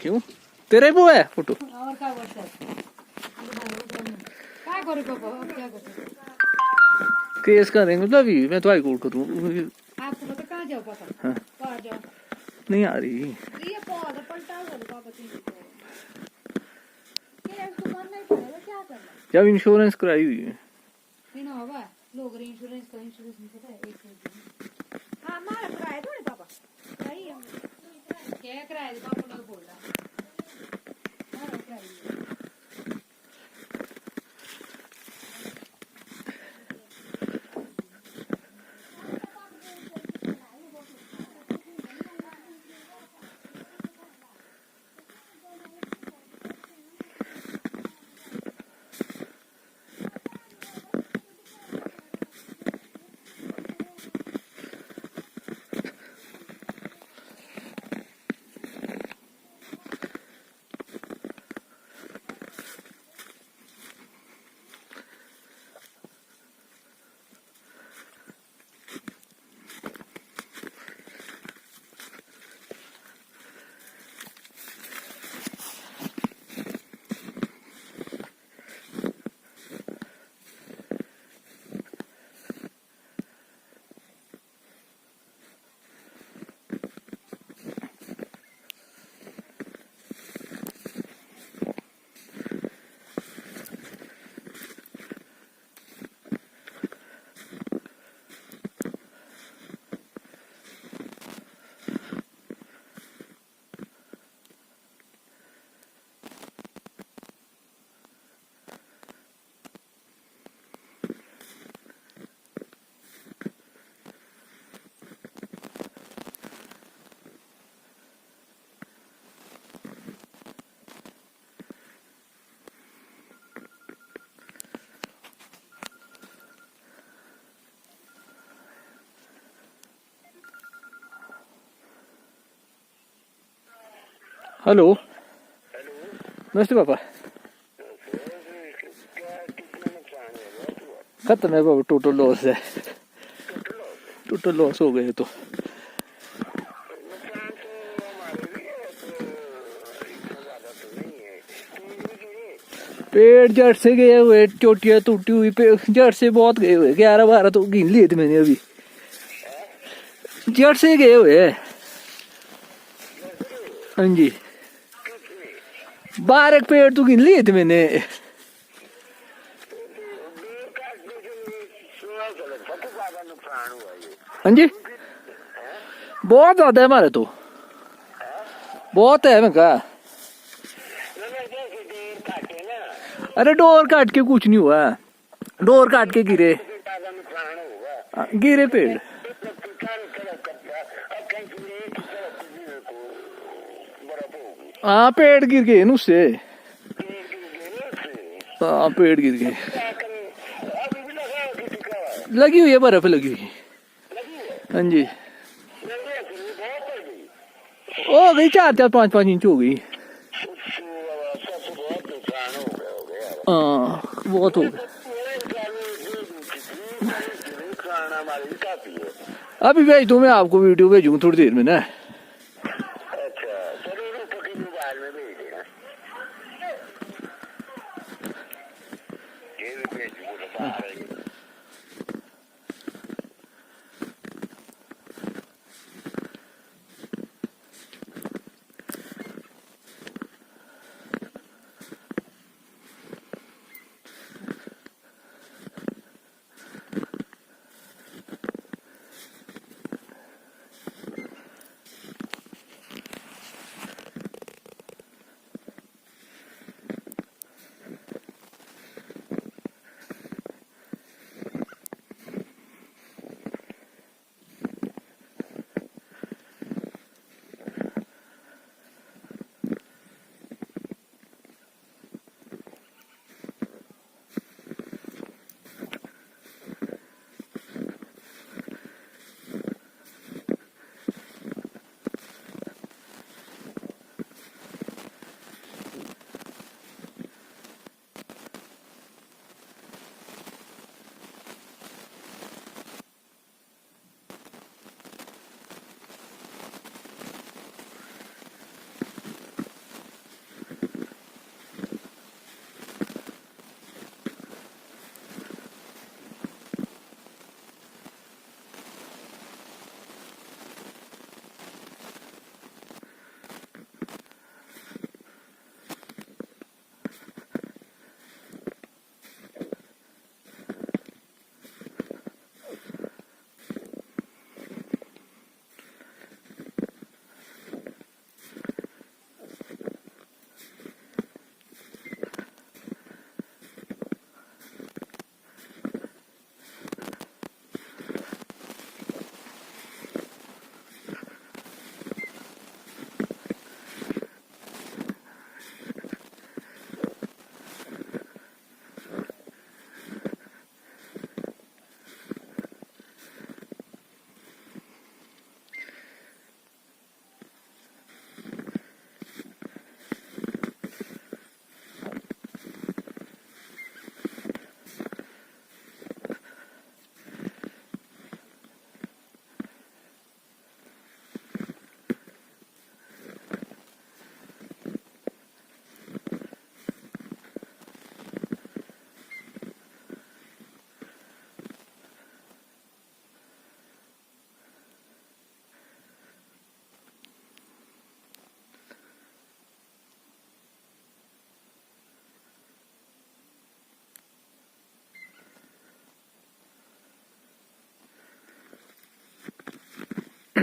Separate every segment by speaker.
Speaker 1: क्यों तेरे वो है फोटो?
Speaker 2: और क्या करो पापा, अब क्या करो?
Speaker 1: केस करेंगे तो अभी मैं तो हाई कोर्ट करूँ।
Speaker 2: आपको पता कहाँ जाओ पापा?
Speaker 1: हाँ।
Speaker 2: कहाँ जाओ?
Speaker 1: नहीं आ रही
Speaker 2: ये पौधा पलटा करो पापा चीज़ को। ये इसको मारना ही पड़ेगा, क्या करना?
Speaker 1: जब इंश्योरेंस कराई हुई है।
Speaker 2: नहीं ना होगा, लोग इंश्योरेंस का इंश्योरेंस नहीं पता है एक मिनट। हाँ हमारा कराया थोड़े पापा, कराई है क्या कराया पापा लोग बोल रहा हमारा कराई।
Speaker 1: हेलो नमस्ते पापा। खत्म है बाबा, टोटल लॉस है। टोटल लॉस हो गए तो पेड़ जड़ से गए हुए, चोटियां टूटी हुई जड़ से बहुत गए हुए, 11-12 तो गिन लिए थे मैंने अभी। जड़ से गए हुए। हाँ जी 12 पेड़ तो गिन लिए थे मैंने। हाँ जी बहुत ज्यादा है हमारे तो, बहुत है मैं कहा। अरे डोर काट के कुछ नहीं हुआ, डोर काट के गिरे गिरे पेड़। हाँ पेड़ गिर गए न उससे। हाँ पेड़ गिर गए। लगी हुई है बर्फ लगी हुई। हाँ जी हो गई 4-5 इंच हो गई। हाँ बहुत हो गया। अभी भेज दूँ, मैं आपको वीडियो भेजूँ थोड़ी देर में ना।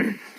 Speaker 1: है।